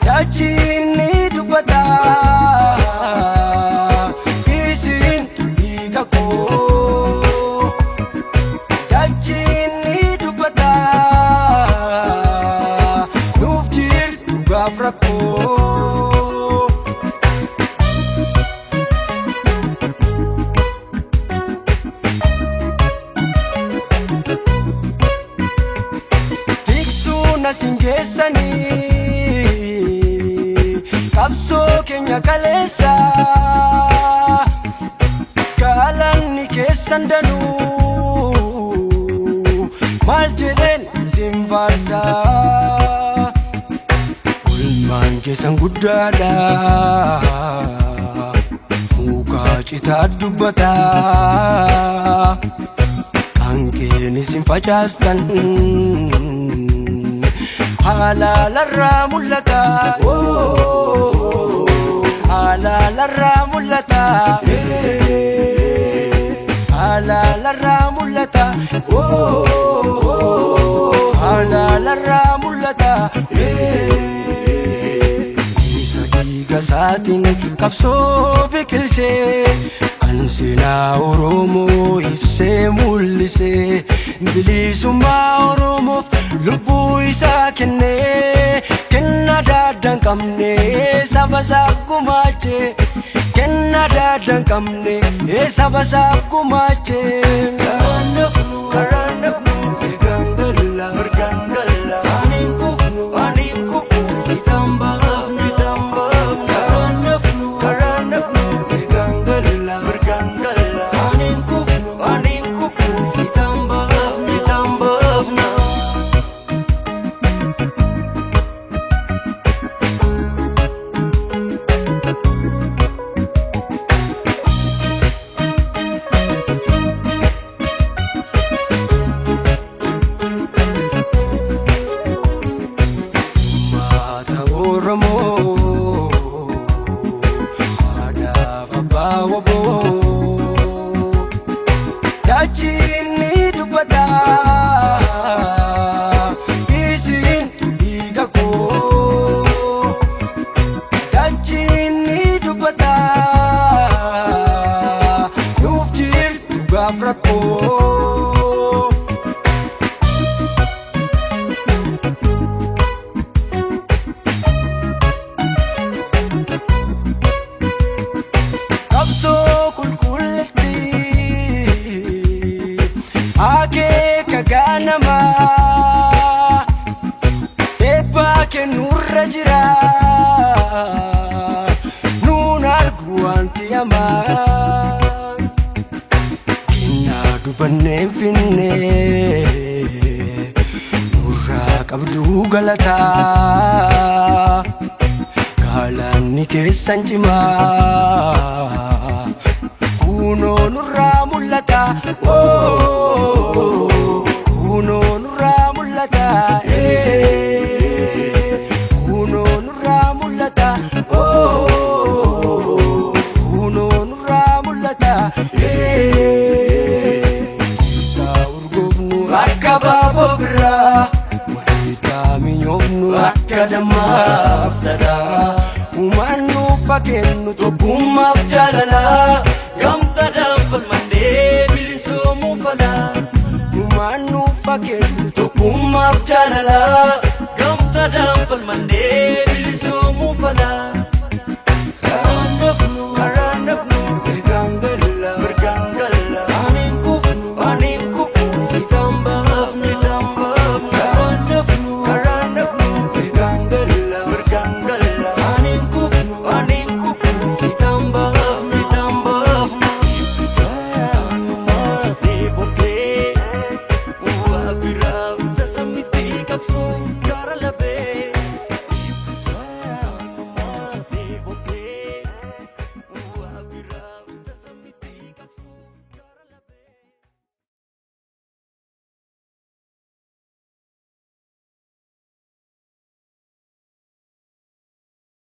Dachini dubata isin igako Dachini dubata nufjir gafrako Singesani kapso kenya kalesa kalani kesandanu maljeden zimvarsa ulman kesan guddada muka cita dubata angkeni simfajastan halala ramulata halala ramulata halala ramulata halala ramulata isa gigasatin kapso bikilche ansina oromo ifse mulise bilisuma oromo lubu isa kenne kenna dadan kamne sabasab kumache kenna dadan kamne sabasab kumache karanafnu gangalla anin kufnu fitamba karanafnu gangalla anin kufnu fitamba Dachini dubata isin igako Dachini dubata nufjir gafrako kapso kulkulti ake kaganama eba ke nurra jira nun arguanti ama kinna dubanne finne nurra qabdu galata kalani kesan cima kuno nurra mulata kuno nurra mulata kuno nurra mulata kuno nurra mulata ta urgobnu akababo bra wadita minyobnu akadamaftada umanu fakenu tobumaf jalala gamta dafal mande bilisumu fala umanu fakenu tobumaf jalala gamta dafal mande